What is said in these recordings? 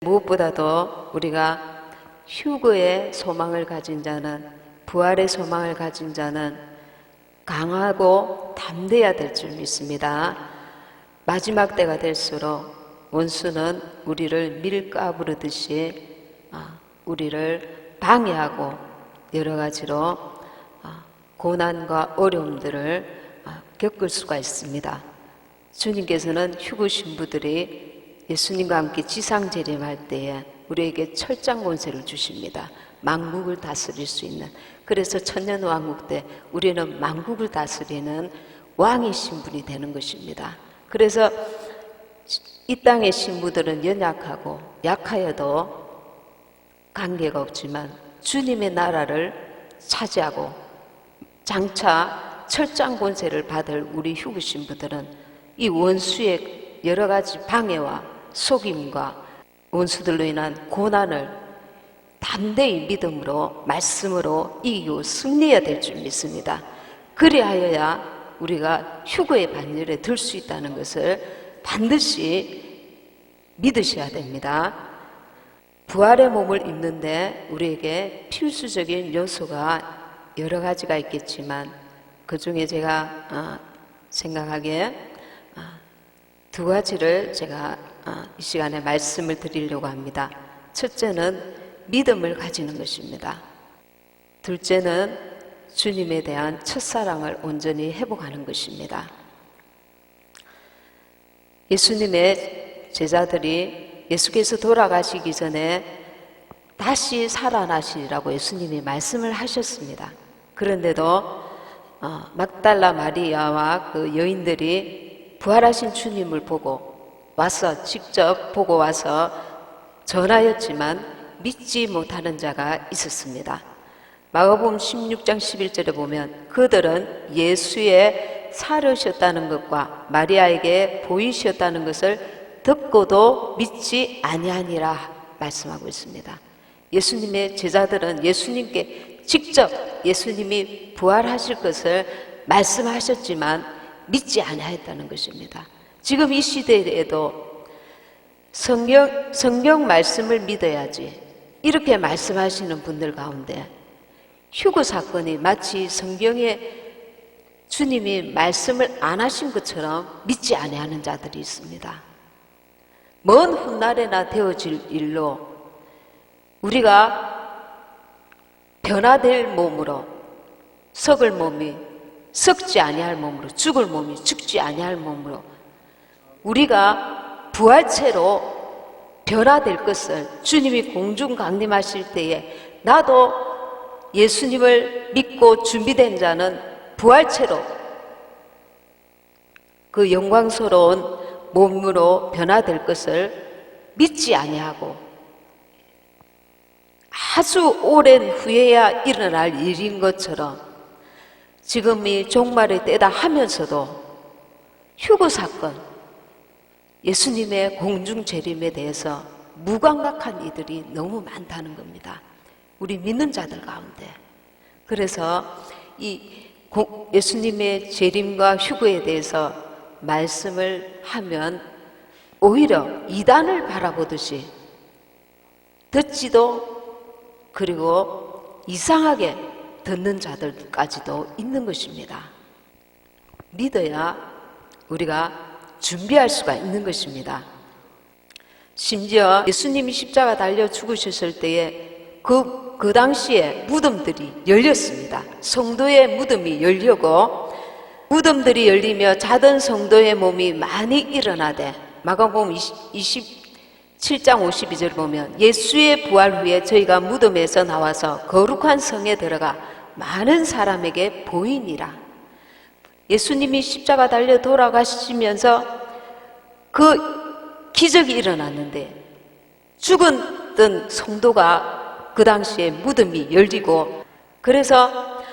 무엇보다도 우리가 휴거의 소망을 가진 자는, 부활의 소망을 가진 자는 강하고 담대해야 될 줄 믿습니다. 마지막 때가 될수록 원수는 우리를 밀가부르듯이 우리를 방해하고 여러 가지로 고난과 어려움들을 겪을 수가 있습니다. 주님께서는 휴거 신부들이 예수님과 함께 지상 재림할 때에 우리에게 철장 권세를 주십니다. 만국을 다스릴 수 있는. 그래서 천년왕국 때 우리는 만국을 다스리는 왕의 신분이 되는 것입니다. 그래서 이 땅의 신부들은 연약하고 약하여도 관계가 없지만 주님의 나라를 차지하고 장차 철장 권세를 받을 우리 휴거 신부들은 이 원수의 여러 가지 방해와 속임과 원수들로 인한 고난을 담대히 믿음으로 말씀으로 이기고 승리해야 될 줄 믿습니다. 그리하여야 우리가 휴거의 반열에 들 수 있다는 것을 반드시 믿으셔야 됩니다. 부활의 몸을 입는데 우리에게 필수적인 요소가 여러 가지가 있겠지만 그 중에 제가 생각하기에 두 가지를 제가 이 시간에 말씀을 드리려고 합니다. 첫째는 믿음을 가지는 것입니다. 둘째는 주님에 대한 첫사랑을 온전히 회복하는 것입니다. 예수님의 제자들이 예수께서 돌아가시기 전에 다시 살아나시라고 예수님이 말씀을 하셨습니다. 그런데도 막달라 마리아와 그 여인들이 부활하신 주님을 보고 와서 직접 보고 와서 전하였지만 믿지 못하는 자가 있었습니다. 마가복음 16장 11절에 보면 그들은 예수의 살으셨다는 것과 마리아에게 보이셨다는 것을 듣고도 믿지 아니하니라 말씀하고 있습니다. 예수님의 제자들은 예수님께 직접 예수님이 부활하실 것을 말씀하셨지만 믿지 아니하였다는 것입니다. 지금 이 시대에도 성경 말씀을 믿어야지 이렇게 말씀하시는 분들 가운데 휴거 사건이 마치 성경에 주님이 말씀을 안 하신 것처럼 믿지 아니하는 자들이 있습니다. 먼 훗날에나 되어질 일로 우리가 변화될 몸으로 썩을 몸이 썩지 아니할 몸으로 죽을 몸이 죽지 아니할 몸으로 우리가 부활체로 변화될 것을 주님이 공중 강림하실 때에 나도 예수님을 믿고 준비된 자는 부활체로 그 영광스러운 몸으로 변화될 것을 믿지 아니하고 아주 오랜 후에야 일어날 일인 것처럼 지금이 종말의 때다 하면서도 휴거 사건, 예수님의 공중 재림에 대해서 무감각한 이들이 너무 많다는 겁니다. 우리 믿는 자들 가운데. 그래서 이 예수님의 재림과 휴거에 대해서 말씀을 하면 오히려 이단을 바라보듯이 듣지도 그리고 이상하게 듣는 자들까지도 있는 것입니다. 믿어야 우리가 준비할 수가 있는 것입니다. 심지어 예수님이 십자가 달려 죽으셨을 때에 그 당시에 무덤들이 열렸습니다. 성도의 무덤이 열리고 무덤들이 열리며 자던 성도의 몸이 많이 일어나되 마가복음 27장 52절 보면 예수의 부활 후에 저희가 무덤에서 나와서 거룩한 성에 들어가 많은 사람에게 보이니라. 예수님이 십자가 달려 돌아가시면서 그 기적이 일어났는데 죽었던 성도가 그 당시에 무덤이 열리고 그래서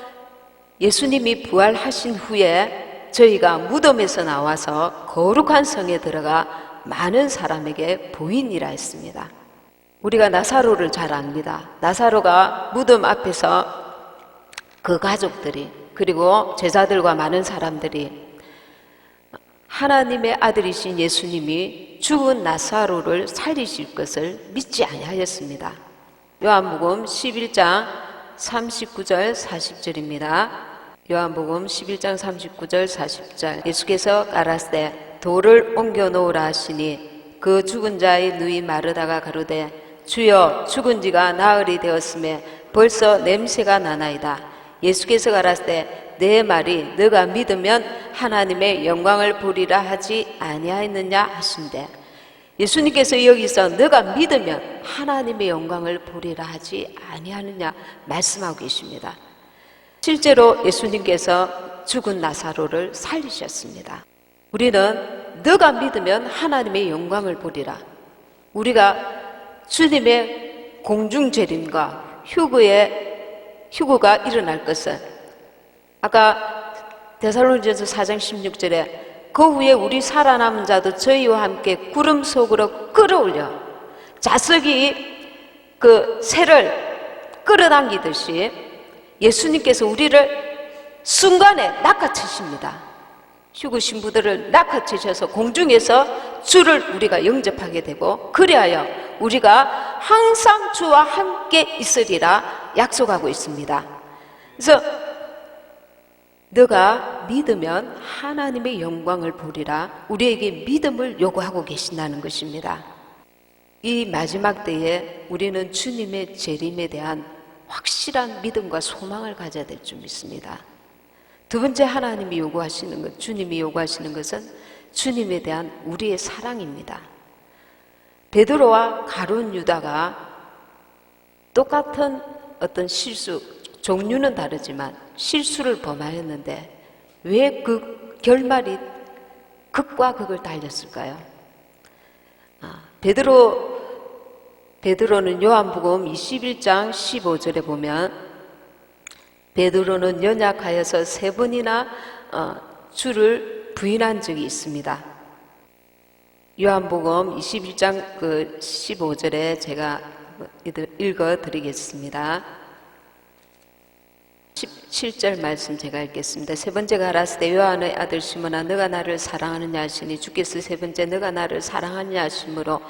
예수님이 부활하신 후에 저희가 무덤에서 나와서 거룩한 성에 들어가 많은 사람에게 보이니라 했습니다. 우리가 나사로를 잘 압니다. 나사로가 무덤 앞에서 그 가족들이 그리고 제자들과 많은 사람들이 하나님의 아들이신 예수님이 주님이 죽은 나사로를 살리실 것을 믿지 아니하였습니다. 요한복음 11장 39절 40절입니다. 요한복음 11장 39절 40절 예수께서 가라사대 돌을 옮겨 놓으라 하시니 그 죽은 자의 누이 마르다가 가로되 주여 죽은 지가 나흘이 되었음에 벌써 냄새가 나나이다. 예수께서 가라사대 내 말이 너가 믿으면 하나님의 영광을 보리라 하지 아니하였느냐 하신대. 예수님께서 여기서 너가 믿으면 하나님의 영광을 보리라 하지 아니하느냐 말씀하고 계십니다. 실제로 예수님께서 죽은 나사로를 살리셨습니다. 우리는 너가 믿으면 하나님의 영광을 보리라. 우리가 주님의 공중재림과 휴거가 일어날 것은 아까 데살로니가서 4장 16절에 그 후에 우리 살아남은 자도 저희와 함께 구름 속으로 끌어올려 자석이 그 새를 끌어당기듯이 예수님께서 우리를 순간에 낚아채십니다. 휴거 신부들을 낚아채셔서 공중에서 주를 우리가 영접하게 되고 그리하여 우리가 항상 주와 함께 있으리라 약속하고 있습니다. 그래서 너가 믿으면 하나님의 영광을 보리라 우리에게 믿음을 요구하고 계신다는 것입니다. 이 마지막 때에 우리는 주님의 재림에 대한 확실한 믿음과 소망을 가져야 될 줄 믿습니다. 두 번째 하나님이 요구하시는 것, 주님이 요구하시는 것은 주님에 대한 우리의 사랑입니다. 베드로와 가룟 유다가 똑같은 어떤 실수, 종류는 다르지만 실수를 범하였는데 왜 그 결말이 극과 극을 달렸을까요? 베드로는 요한복음 21장 15절에 보면 베드로는 연약하여서 3번이나 주를 부인한 적이 있습니다. 요한복음 21장 15절에 제가 읽어드리겠습니다. 17절 말씀 제가 읽겠습니다. 세 번째 가라사대 요한의 아들 시몬아 너가 나를 사랑하느냐 하시니 주께서 세 번째 너가 나를 사랑하느냐 하시므로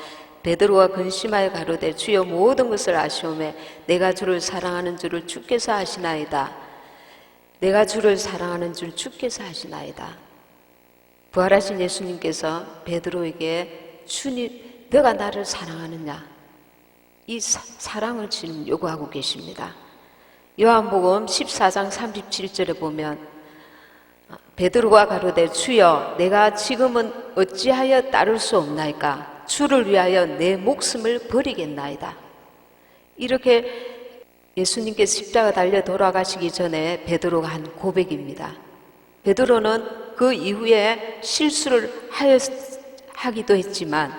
베드로가 근심하여 가로되 주여 모든 것을 아시오매 내가 주를 사랑하는 줄을 주께서 아시나이다. 내가 주를 사랑하는 줄 주께서 아시나이다. 부활하신 예수님께서 베드로에게 주님 너가 나를 사랑하느냐 이 사랑을 지금 요구하고 계십니다. 요한복음 14장 37절에 보면 베드로가 가로되 주여 내가 지금은 어찌하여 따를 수 없나이까 주를 위하여 내 목숨을 버리겠나이다. 이렇게 예수님께서 십자가 달려 돌아가시기 전에 베드로가 한 고백입니다. 베드로는 그 이후에 실수를 하기도 했지만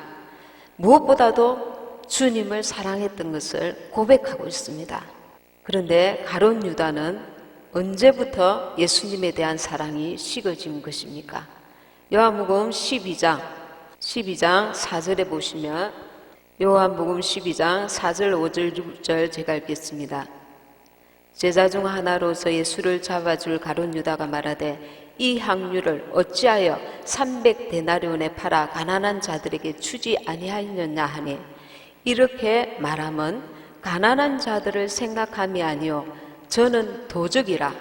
무엇보다도 주님을 사랑했던 것을 고백하고 있습니다. 그런데 가룟 유다는 언제부터 예수님에 대한 사랑이 식어진 것입니까? 요한복음 12장 4절에 보시면 요한복음 12장 4절 5절 6절 제가 읽겠습니다. 제자 중 하나로서 예수를 잡아줄 가룟 유다가 말하되 이 향유를 어찌하여 300데나리온에 팔아 가난한 자들에게 주지 아니하였느냐 하니 이렇게 말함은 가난한 자들을 생각함이 아니요 저는 도적이라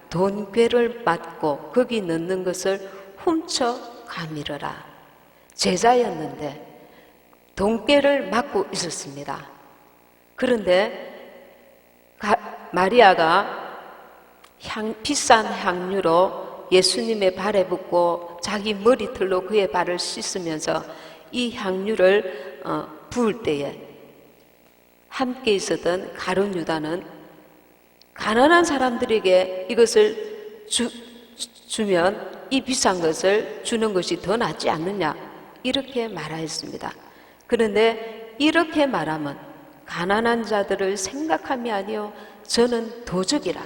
돈괴를 맞고 거기 넣는 것을 훔쳐 가미르라. 제자였는데 돈괴를 맞고 있었습니다. 그런데 마리아가 비싼 향유로 예수님의 발에 붓고 자기 머리털로 그의 발을 씻으면서 이 향유를 부을 때에 함께 있었던 가룟 유다는 가난한 사람들에게 이것을 주면 이 비싼 것을 주는 것이 더 낫지 않느냐 이렇게 말하였습니다. 그런데 이렇게 말하면 가난한 자들을 생각함이 아니요 저는 도적이라.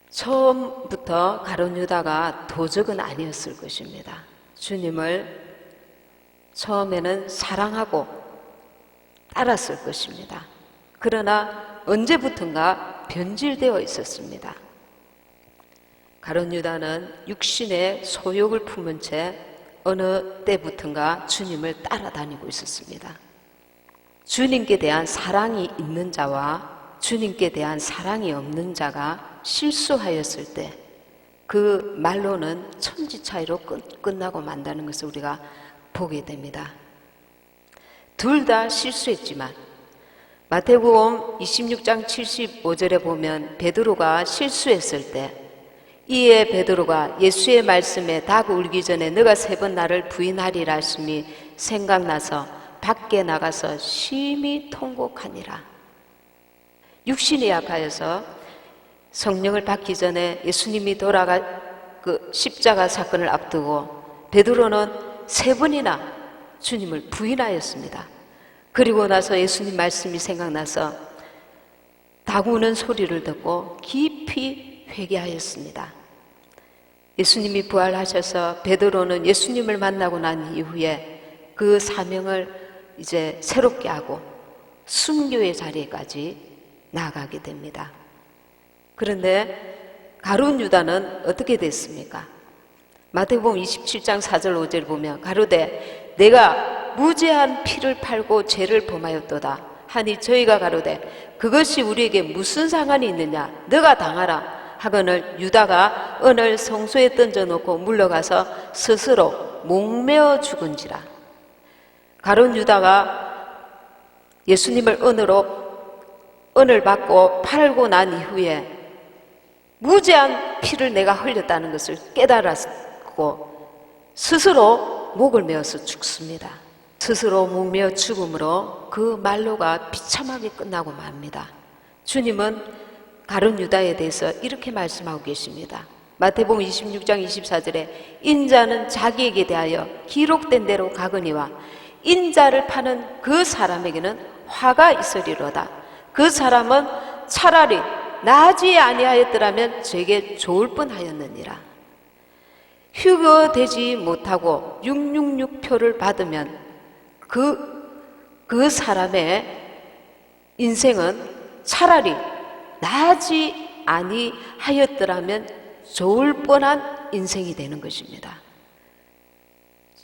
처음부터 가룟 유다가 도적은 아니었을 것입니다. 주님을 처음에는 사랑하고 따랐을 것입니다. 그러나 언제부턴가 변질되어 있었습니다. 가룟 유다는 육신의 소욕을 품은 채 어느 때부턴가 주님을 따라다니고 있었습니다. 주님께 대한 사랑이 있는 자와 주님께 대한 사랑이 없는 자가 실수하였을 때 그 말로는 천지 차이로 끝나고 만다는 것을 우리가 보게 됩니다. 둘 다 실수했지만 마태복음 26장 75절에 보면 베드로가 실수했을 때 이에 베드로가 예수의 말씀에 닭 울기 전에 너가 3번 나를 부인하리라 하심이 생각나서 밖에 나가서 심히 통곡하니라. 육신이 약하여서 성령을 받기 전에 예수님이 그 십자가 사건을 앞두고 베드로는 3번이나 주님을 부인하였습니다. 그리고 나서 예수님 말씀이 생각나서 닭 우는 소리를 듣고 깊이 회개하였습니다. 예수님이 부활하셔서 베드로는 예수님을 만나고 난 이후에 그 사명을 이제 새롭게 하고 순교의 자리까지 나아가게 됩니다. 그런데 가룟 유다는 어떻게 됐습니까? 마태복음 27장 4절 5절 보면 가로되 내가 무죄한 피를 팔고 죄를 범하였도다 하니 저희가 가로되 그것이 우리에게 무슨 상관이 있느냐 너가 당하라 하거늘 유다가 은을 성소에 던져놓고 물러가서 스스로 목매어 죽은지라. 가룟 유다가 예수님을 은을 받고 팔고 난 이후에 무죄한 피를 내가 흘렸다는 것을 깨달았고 스스로 목을 메어서 죽습니다. 스스로 목매어 죽음으로 그 말로가 비참하게 끝나고 맙니다. 주님은 가룟 유다에 대해서 이렇게 말씀하고 계십니다. 마태복음 26장 24절에 인자는 자기에게 대하여 기록된 대로 가거니와 인자를 파는 그 사람에게는 화가 있으리로다. 그 사람은 차라리 나지 아니하였더라면 제게 좋을 뻔하였느니라. 휴거되지 못하고 666표를 받으면 그 사람의 인생은 차라리 나지 아니하였더라면 좋을 뻔한 인생이 되는 것입니다.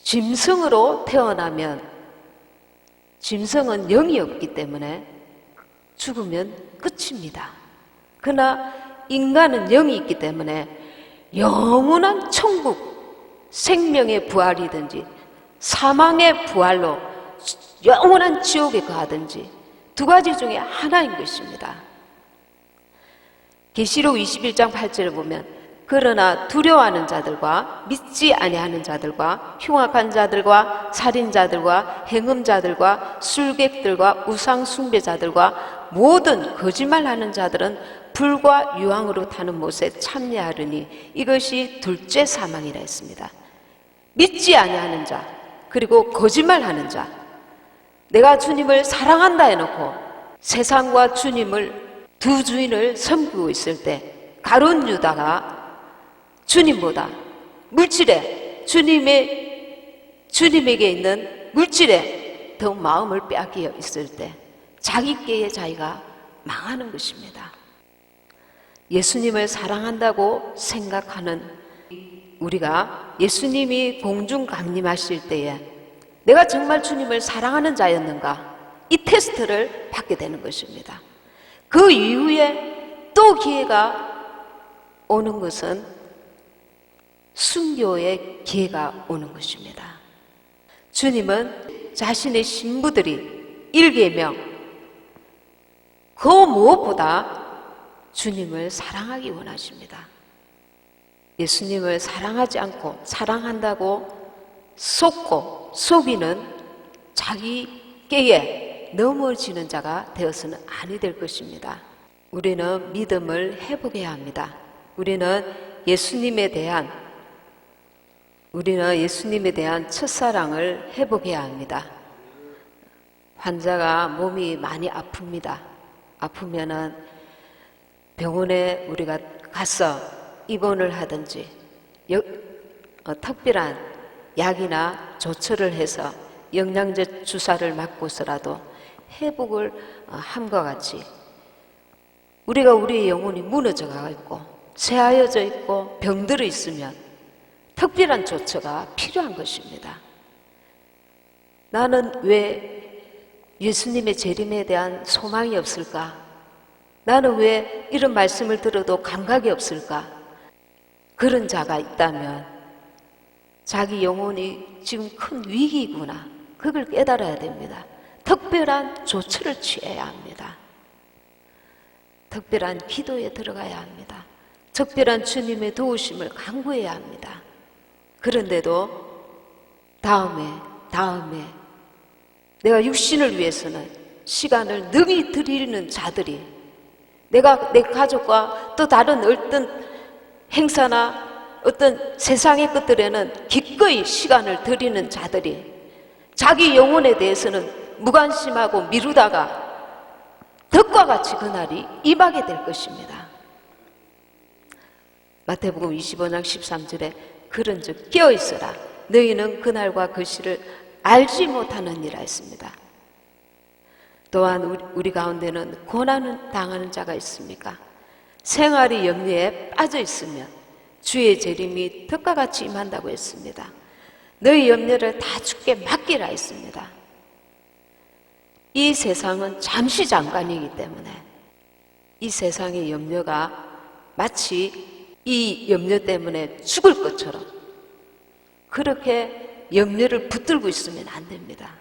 짐승으로 태어나면 짐승은 영이 없기 때문에 죽으면 끝입니다. 그러나 인간은 영이 있기 때문에 영원한 천국, 생명의 부활이든지 사망의 부활로 영원한 지옥에 가든지 두 가지 중에 하나인 것입니다. 계시록 21장 8절을 보면 그러나 두려워하는 자들과 믿지 아니하는 자들과 흉악한 자들과 살인자들과 행음자들과 술객들과 우상 숭배자들과 모든 거짓말하는 자들은 불과 유황으로 타는 못에 참여하려니 이것이 둘째 사망이라 했습니다. 믿지 아니하는 자 그리고 거짓말하는 자, 내가 주님을 사랑한다 해놓고 세상과 주님을 두 주인을 섬기고 있을 때 가룟 유다가 주님보다 물질에 주님에게 있는 물질에 더 마음을 빼앗겨 있을 때 자기께의 자기가 망하는 것입니다. 예수님을 사랑한다고 생각하는 우리가 예수님이 공중 강림하실 때에 내가 정말 주님을 사랑하는 자였는가? 이 테스트를 받게 되는 것입니다. 그 이후에 또 기회가 오는 것은 순교의 기회가 오는 것입니다. 주님은 자신의 신부들이 일계명 그 무엇보다 주님을 사랑하기 원하십니다. 예수님을 사랑하지 않고 사랑한다고 속이는 자기께에 넘어지는 자가 되어서는 아니 될 것입니다. 우리는 믿음을 회복해야 합니다. 우리는 예수님에 대한 첫사랑을 회복해야 합니다. 환자가 몸이 많이 아픕니다. 아프면은 병원에 우리가 가서 입원을 하든지 특별한 약이나 조처를 해서 영양제 주사를 맞고서라도 회복을 함과 같이 우리가 우리의 영혼이 무너져 가 있고 쇠하여져 있고 병들어 있으면 특별한 조처가 필요한 것입니다. 나는 왜 예수님의 재림에 대한 소망이 없을까? 나는 왜 이런 말씀을 들어도 감각이 없을까? 그런 자가 있다면 자기 영혼이 지금 큰 위기구나. 그걸 깨달아야 됩니다. 특별한 조처를 취해야 합니다. 특별한 기도에 들어가야 합니다. 특별한 주님의 도우심을 간구해야 합니다. 그런데도 다음에 내가 육신을 위해서는 시간을 능히 들이는 자들이, 내가 내 가족과 또 다른 어떤 행사나 어떤 세상의 것들에는 기꺼이 시간을 들이는 자들이 자기 영혼에 대해서는 무관심하고 미루다가 덕과 같이 그날이 임하게 될 것입니다. 마태복음 25장 13절에 그런즉 깨어있어라 너희는 그날과 그 시를 알지 못하느니라 했습니다. 또한 우리 가운데는 고난을 당하는 자가 있습니까? 생활이 염려에 빠져 있으면 주의 재림이 덕과 같이 임한다고 했습니다. 너희 염려를 다 주께 맡기라 했습니다. 이 세상은 잠시 잠깐이기 때문에 이 세상의 염려가 마치 이 염려 때문에 죽을 것처럼 그렇게 염려를 붙들고 있으면 안 됩니다.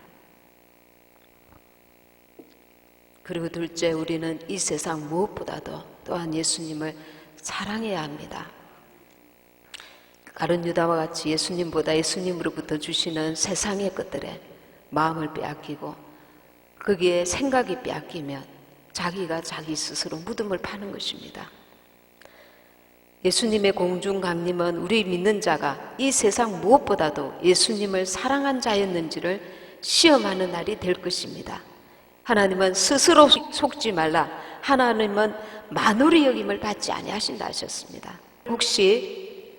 그리고 둘째, 우리는 이 세상 무엇보다도 또한 예수님을 사랑해야 합니다. 가룟 유다와 같이 예수님보다 예수님으로부터 주시는 세상의 것들에 마음을 빼앗기고 거기에 생각이 빼앗기면 자기가 자기 스스로 무덤을 파는 것입니다. 예수님의 공중 강림은 우리 믿는 자가 이 세상 무엇보다도 예수님을 사랑한 자였는지를 시험하는 날이 될 것입니다. 하나님은 스스로 속지 말라. 하나님은 만홀히 여김을 받지 아니하신다 하셨습니다. 혹시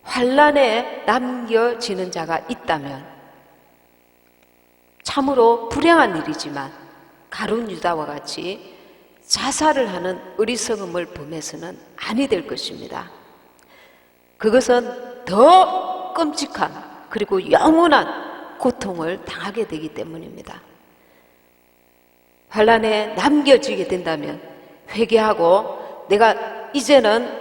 환난에 남겨지는 자가 있다면 참으로 불행한 일이지만 가룟 유다와 같이 자살을 하는 어리석음을 범해서는 아니 될 것입니다. 그것은 더 끔찍한 그리고 영원한 고통을 당하게 되기 때문입니다. 환난에 남겨지게 된다면 회개하고 내가 이제는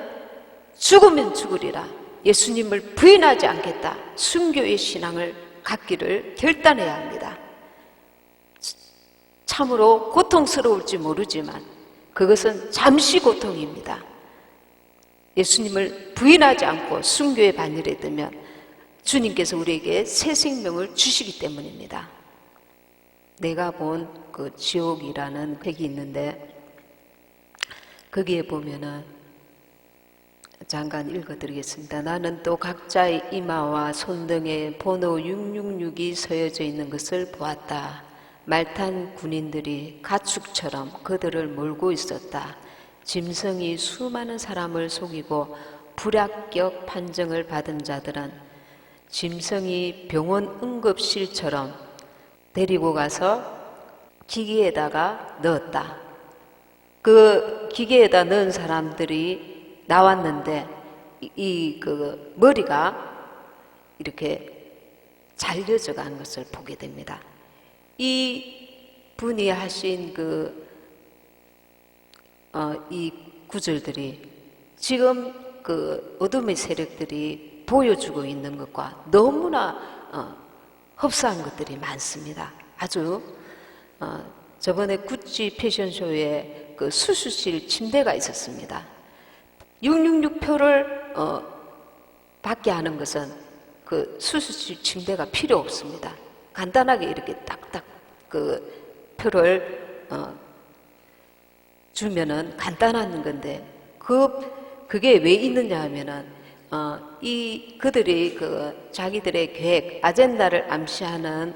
죽으면 죽으리라, 예수님을 부인하지 않겠다, 순교의 신앙을 갖기를 결단해야 합니다. 참으로 고통스러울지 모르지만 그것은 잠시 고통입니다. 예수님을 부인하지 않고 순교의 반열에 들면 주님께서 우리에게 새 생명을 주시기 때문입니다. 내가 본 그 지옥이라는 책이 있는데 거기에 보면은 잠깐 읽어드리겠습니다. 나는 또 각자의 이마와 손등에 번호 666이 서여져 있는 것을 보았다. 말탄 군인들이 가축처럼 그들을 몰고 있었다. 짐승이 수많은 사람을 속이고 불합격 판정을 받은 자들은 짐승이 병원 응급실처럼 데리고 가서 기계에다가 넣었다. 그 기계에다 넣은 사람들이 나왔는데 그 머리가 이렇게 잘려져 간 것을 보게 됩니다. 이 분이 하신 이 구절들이 지금 그 어둠의 세력들이 보여주고 있는 것과 너무나 흡사한 것들이 많습니다. 아주 저번에 구찌 패션쇼에 그 수술실 침대가 있었습니다. 666표를 받게 하는 것은 그 수술실 침대가 필요 없습니다. 간단하게 이렇게 딱딱 그 표를 주면은 간단한 건데 그게 왜 있느냐 하면은 그들이 그 자기들의 계획 아젠다를 암시하는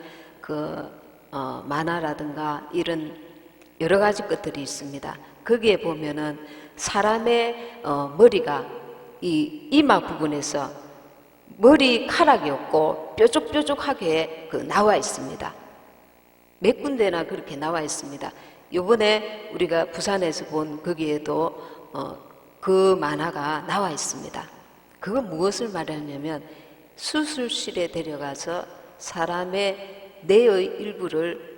만화라든가 이런 여러 가지 것들이 있습니다. 거기에 보면은 사람의 머리가 이 이마 부분에서 머리카락이 없고 뾰족뾰족하게 나와 있습니다. 몇 군데나 그렇게 나와 있습니다. 요번에 우리가 부산에서 본 거기에도 그 만화가 나와 있습니다. 그건 무엇을 말하냐면 수술실에 데려가서 사람의 뇌의 일부를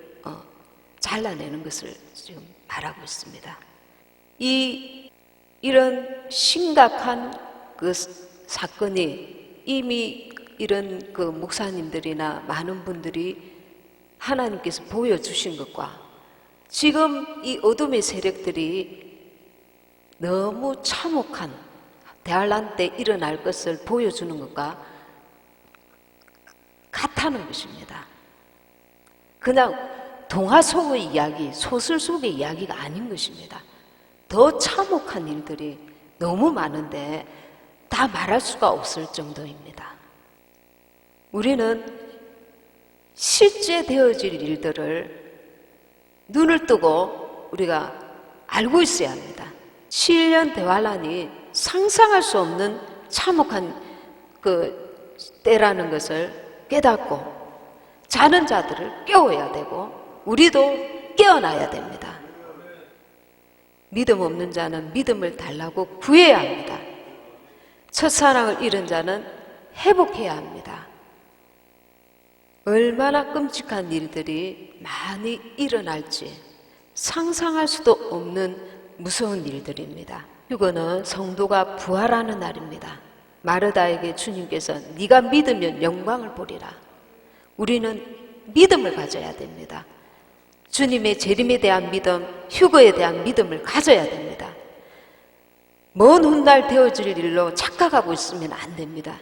잘라내는 것을 지금 말하고 있습니다. 이런 심각한 그 사건이 이미 이런 그 목사님들이나 많은 분들이 하나님께서 보여주신 것과 지금 이 어둠의 세력들이 너무 참혹한 대환란 때 일어날 것을 보여주는 것과 같다는 것입니다. 그냥 동화 속의 이야기, 소설 속의 이야기가 아닌 것입니다. 더 참혹한 일들이 너무 많은데 다 말할 수가 없을 정도입니다. 우리는 실제 되어질 일들을 눈을 뜨고 우리가 알고 있어야 합니다. 7년 대환란이 상상할 수 없는 참혹한 그 때라는 것을 깨닫고 자는 자들을 깨워야 되고 우리도 깨어나야 됩니다. 믿음 없는 자는 믿음을 달라고 구해야 합니다. 첫사랑을 잃은 자는 회복해야 합니다. 얼마나 끔찍한 일들이 많이 일어날지 상상할 수도 없는 무서운 일들입니다. 휴거는 성도가 부활하는 날입니다. 마르다에게 주님께서 네가 믿으면 영광을 보리라. 우리는 믿음을 가져야 됩니다. 주님의 재림에 대한 믿음, 휴거에 대한 믿음을 가져야 됩니다. 먼 훗날 되어질 일로 착각하고 있으면 안 됩니다.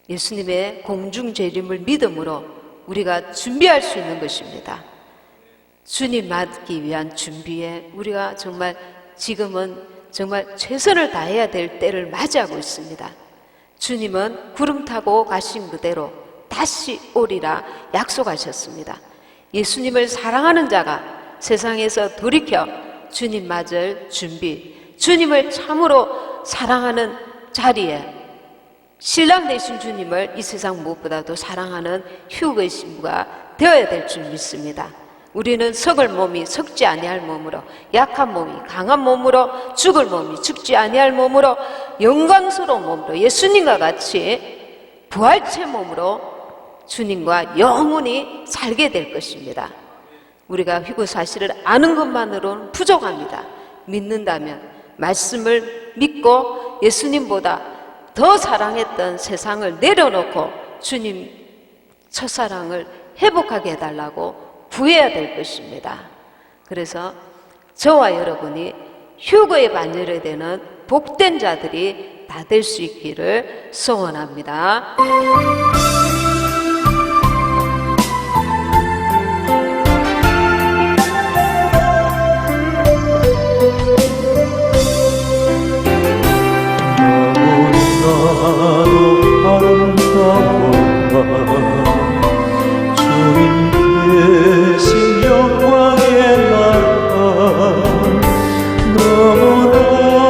예수님의 공중 재림을 믿음으로 우리가 준비할 수 있는 것입니다. 주님 맞기 위한 준비에 우리가 정말 지금은 정말 최선을 다해야 될 때를 맞이하고 있습니다. 주님은 구름 타고 가신 그대로 다시 오리라 약속하셨습니다. 예수님을 사랑하는 자가 세상에서 돌이켜 주님 맞을 준비, 주님을 참으로 사랑하는 자리에 신랑 되신 주님을 이 세상 무엇보다도 사랑하는 휴거의 신부가 되어야 될 줄 믿습니다. 우리는 썩을 몸이 썩지 아니할 몸으로, 약한 몸이 강한 몸으로, 죽을 몸이 죽지 아니할 몸으로, 영광스러운 몸으로 예수님과 같이 부활체 몸으로 주님과 영원히 살게 될 것입니다. 우리가 휴거 사실을 아는 것만으로는 부족합니다. 믿는다면 말씀을 믿고 예수님보다 더 사랑했던 세상을 내려놓고 주님 첫사랑을 회복하게 해달라고 구해야 될 것입니다. 그래서 저와 여러분이 휴거의 반열에 되는 복된 자들이 다 될 수 있기를 소원합니다. 주님 계신 영광의 나라 너무나도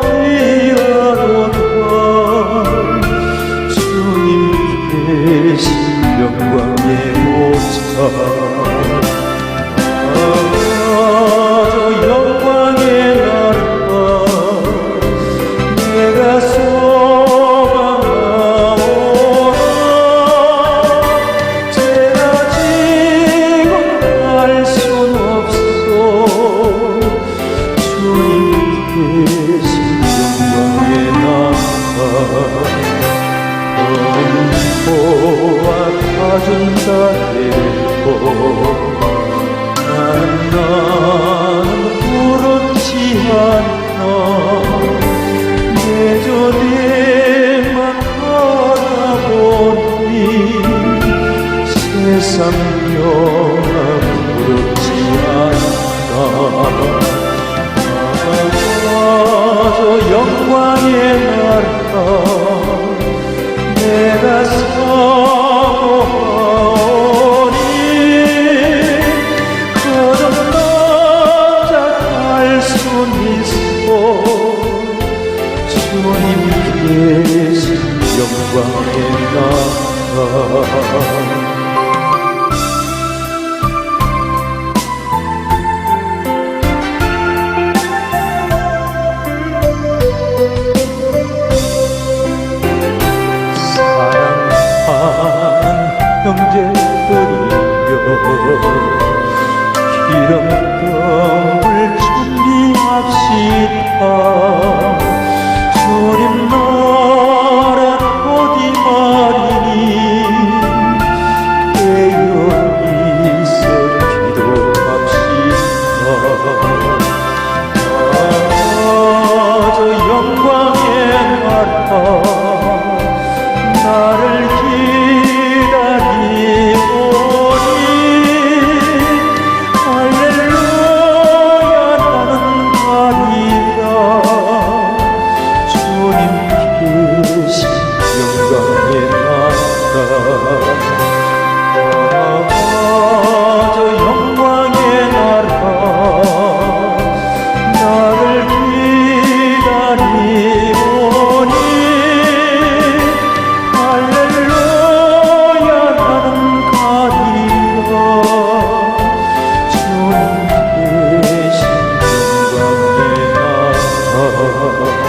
귀하도다 주님 등을 준비합시다. 주님 나라 어디 말이니 깨어 있어 기도합시다. 저 영광의 나라 나를 기다리오니 할렐루야 나는 가리라. 주님 계신 영광의 나라 저 영광의 나라 나를 기다리오니 할렐루야 나는 가리라. 주님 계신 영광의 나라